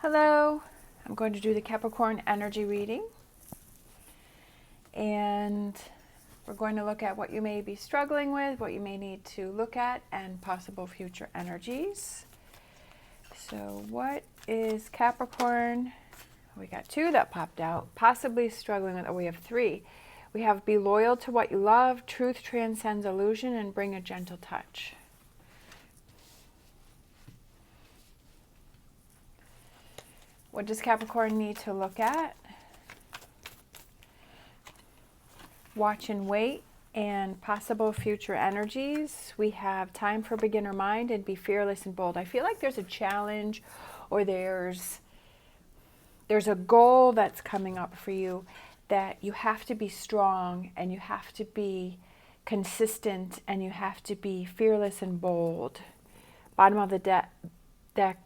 Hello, I'm going to do the Capricorn energy reading, and we're going to look at what you may be struggling with, what you may need to look at, and possible future energies. So what is Capricorn? We got two that popped out. Possibly struggling with, we have three. We have be loyal to what you love, truth transcends illusion, and bring a gentle touch. What does Capricorn need to look at? Watch and wait and possible future energies. We have time for beginner mind and be fearless and bold. I feel like there's a challenge or there's a goal that's coming up for you that you have to be strong and you have to be consistent and you have to be fearless and bold. Bottom of the deck,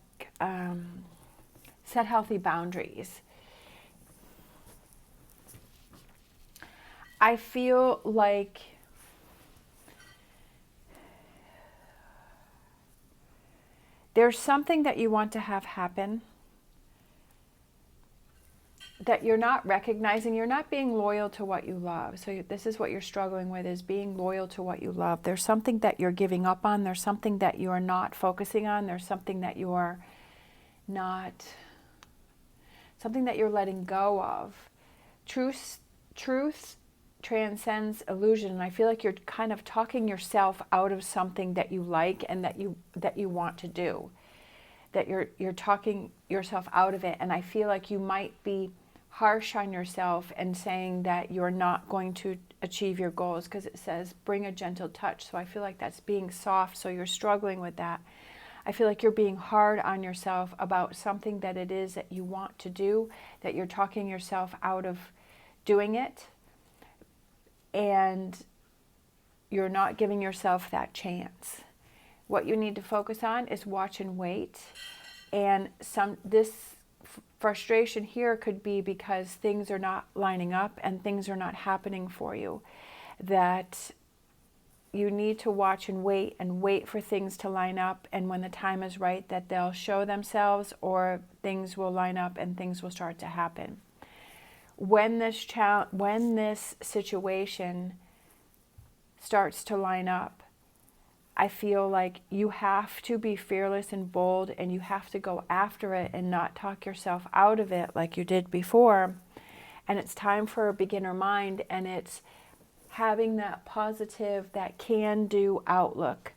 set healthy boundaries. I feel like there's something that you want to have happen that you're not recognizing. You're not being loyal to what you love. So this is what you're struggling with, is being loyal to what you love. There's something that you're giving up on. There's something that you are not focusing on. There's something that you are not, something that you're letting go of. Truth transcends illusion, and I feel like you're kind of talking yourself out of something that you like and that you want to do. That you're talking yourself out of it, and I feel like you might be harsh on yourself and saying that you're not going to achieve your goals, because it says bring a gentle touch. So I feel like that's being soft, so you're struggling with that. I feel like you're being hard on yourself about something that it is that you want to do, that you're talking yourself out of doing it, and you're not giving yourself that chance. What you need to focus on is watch and wait. And this frustration here could be because things are not lining up and things are not happening for you. That you need to watch and wait for things to line up, and when the time is right that they'll show themselves, or things will line up and things will start to happen. When this situation starts to line up, I feel like you have to be fearless and bold, and you have to go after it and not talk yourself out of it like you did before. And it's time for a beginner mind, and it's having that positive, that can-do outlook.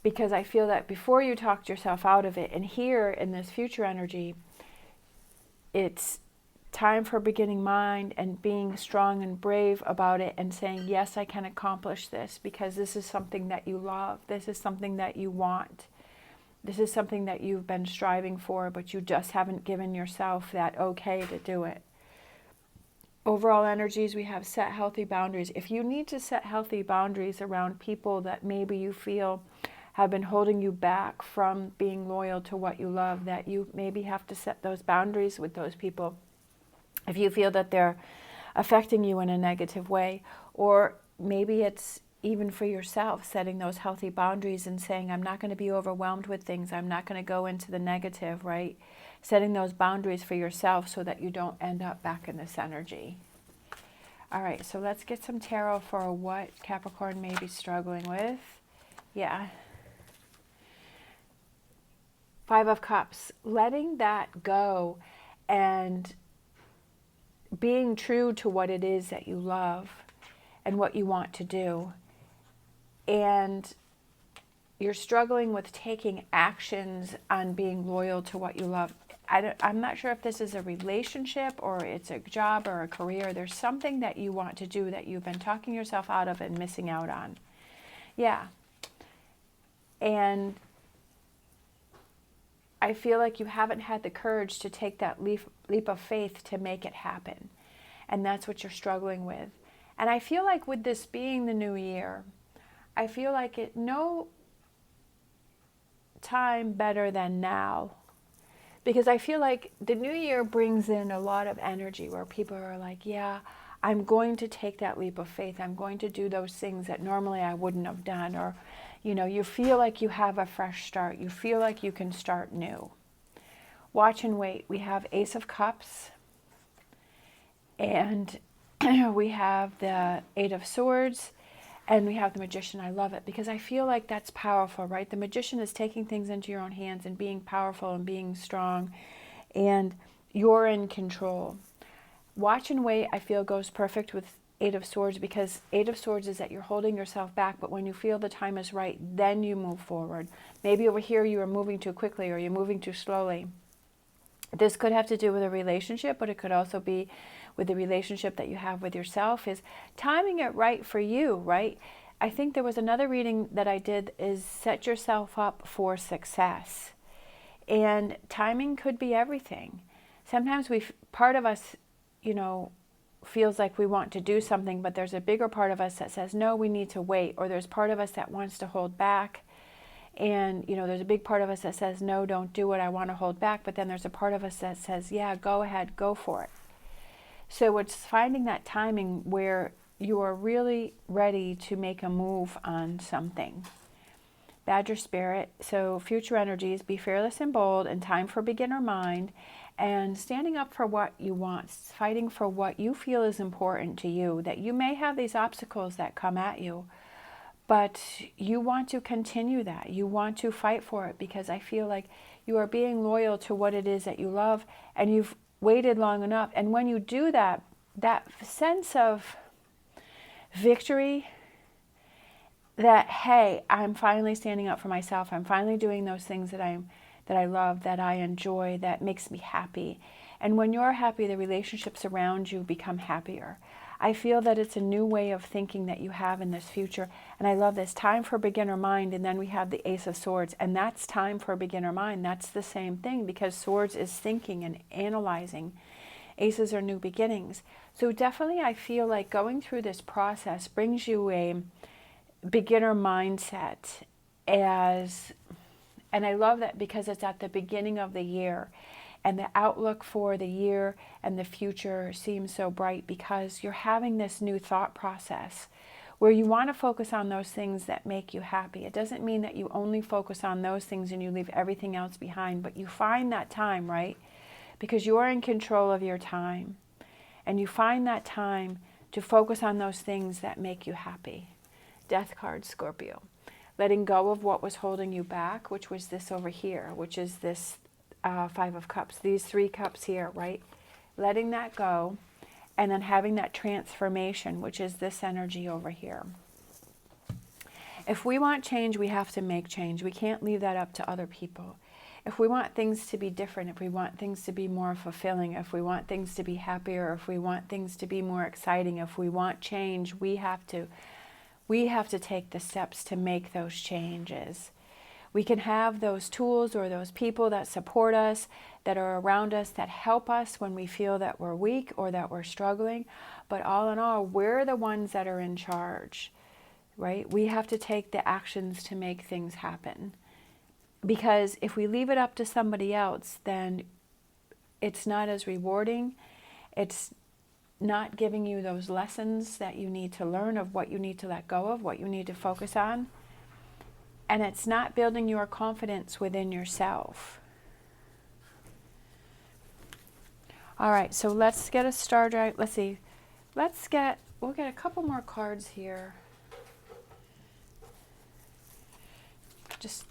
Because I feel that before you talked yourself out of it, and here in this future energy, it's time for beginning mind and being strong and brave about it and saying, yes, I can accomplish this, because this is something that you love. This is something that you want. This is something that you've been striving for, but you just haven't given yourself that okay to do it. Overall energies, we have set healthy boundaries. If you need to set healthy boundaries around people that maybe you feel have been holding you back from being loyal to what you love, that you maybe have to set those boundaries with those people. If you feel that they're affecting you in a negative way, or maybe it's even for yourself, setting those healthy boundaries and saying, I'm not going to be overwhelmed with things. I'm not going to go into the negative, right? Setting those boundaries for yourself so that you don't end up back in this energy. All right, so let's get some tarot for what Capricorn may be struggling with. Yeah. Five of Cups. Letting that go and being true to what it is that you love and what you want to do. And you're struggling with taking actions on being loyal to what you love. I'm not sure if this is a relationship or it's a job or a career. There's something that you want to do that you've been talking yourself out of and missing out on. Yeah. And I feel like you haven't had the courage to take that leap of faith to make it happen. And that's what you're struggling with. And I feel like with this being the new year, I feel like no time better than now. Because I feel like the new year brings in a lot of energy where people are like, yeah, I'm going to take that leap of faith. I'm going to do those things that normally I wouldn't have done. Or, you know, you feel like you have a fresh start. You feel like you can start new. Watch and wait. We have Ace of Cups, and we have the Eight of Swords, and we have the Magician. I love it because I feel like that's powerful, right? The Magician is taking things into your own hands and being powerful and being strong, and you're in control. Watch and wait, I feel, goes perfect with Eight of Swords, because Eight of Swords is that you're holding yourself back, but when you feel the time is right, then you move forward. Maybe over here you are moving too quickly or you're moving too slowly. This could have to do with a relationship, but it could also be with the relationship that you have with yourself, is timing it right for you, right? I think there was another reading that I did, is set yourself up for success. And timing could be everything. Sometimes part of us, feels like we want to do something, but there's a bigger part of us that says, no, we need to wait. Or there's part of us that wants to hold back. And, there's a big part of us that says, no, don't do it. I want to hold back. But then there's a part of us that says, yeah, go ahead, go for it. So it's finding that timing where you are really ready to make a move on something. Badger Spirit. So future energies, be fearless and bold, and time for beginner mind. And standing up for what you want, fighting for what you feel is important to you, that you may have these obstacles that come at you, but you want to continue that. You want to fight for it, because I feel like you are being loyal to what it is that you love, and you've waited long enough. And when you do that, that sense of victory, that, hey, I'm finally standing up for myself. I'm finally doing those things that I love, that I enjoy, that makes me happy. And when you're happy, the relationships around you become happier. I feel that it's a new way of thinking that you have in this future. And I love this. Time for beginner mind. And then we have the Ace of Swords. And that's time for beginner mind. That's the same thing, because swords is thinking and analyzing. Aces are new beginnings. So definitely I feel like going through this process brings you a beginner mindset, and I love that because it's at the beginning of the year, and the outlook for the year and the future seems so bright, because you're having this new thought process where you want to focus on those things that make you happy. It doesn't mean that you only focus on those things and you leave everything else behind, but you find that time, right? Because you're in control of your time, and you find that time to focus on those things that make you happy. Death card, Scorpio. Letting go of what was holding you back, which was this over here, which is this Five of Cups, these 3 cups here, right? Letting that go, and then having that transformation, which is this energy over here. If we want change, we have to make change. We can't leave that up to other people. If we want things to be different, if we want things to be more fulfilling, if we want things to be happier, if we want things to be more exciting, if we want change, we have to take the steps to make those changes. We can have those tools or those people that support us, that are around us, that help us when we feel that we're weak or that we're struggling. But all in all, we're the ones that are in charge, right? We have to take the actions to make things happen. Because if we leave it up to somebody else, then it's not as rewarding. It's not giving you those lessons that you need to learn, of what you need to let go of, what you need to focus on. And it's not building your confidence within yourself. All right, so let's get a star drive. Let's see. We'll get a couple more cards here. Just,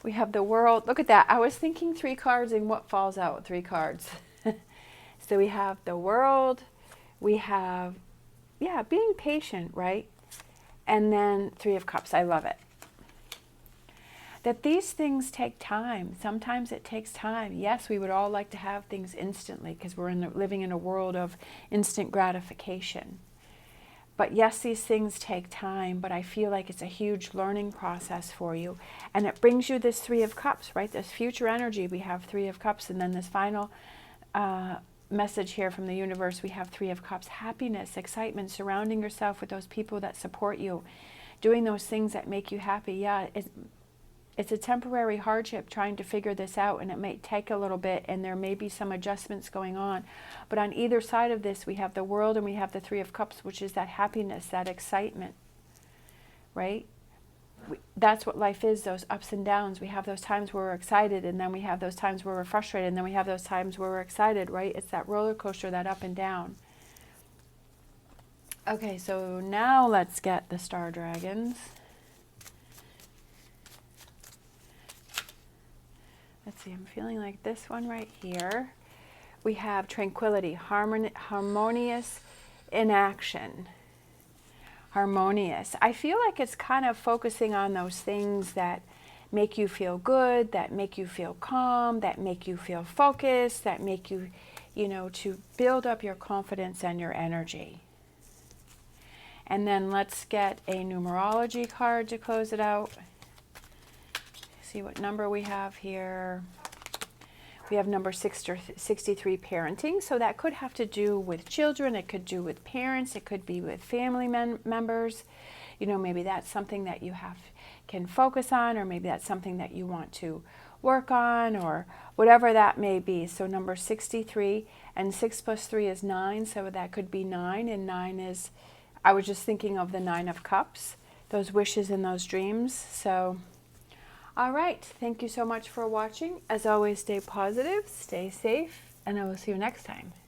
we have the World. Look at that. I was thinking 3 cards, and what falls out? 3 cards. So we have the World. We have, being patient, right? And then 3 of Cups. I love it. That these things take time. Sometimes it takes time. Yes, we would all like to have things instantly, because we're living in a world of instant gratification. But yes, these things take time, but I feel like it's a huge learning process for you. And it brings you this 3 of Cups, right? This future energy. We have 3 of Cups, and then this final message here from the universe, we have 3 of Cups. Happiness, excitement, surrounding yourself with those people that support you, doing those things that make you happy. Yeah, it's a temporary hardship trying to figure this out, and it may take a little bit, and there may be some adjustments going on. But on either side of this, we have the World and we have the 3 of Cups, which is that happiness, that excitement, right? that's what life is, those ups and downs. We have those times where we're excited, and then we have those times where we're frustrated, and then we have those times where we're excited, right? It's that roller coaster, that up and down. Okay, so now let's get the star dragons. Let's see, I'm feeling like this one right here. We have tranquility, harmonious in action. Harmonious. I feel like it's kind of focusing on those things that make you feel good, that make you feel calm, that make you feel focused, that make you, to build up your confidence and your energy. And then let's get a numerology card to close it out. See what number we have here. We have number 63, parenting. So that could have to do with children. It could do with parents. It could be with family members. Maybe that's something that you can focus on, or maybe that's something that you want to work on, or whatever that may be. So number 63, and 6 plus 3 is 9. So that could be 9, and 9 is, I was just thinking of the 9 of Cups, those wishes and those dreams. So all right, thank you so much for watching. As always, stay positive, stay safe, and I will see you next time.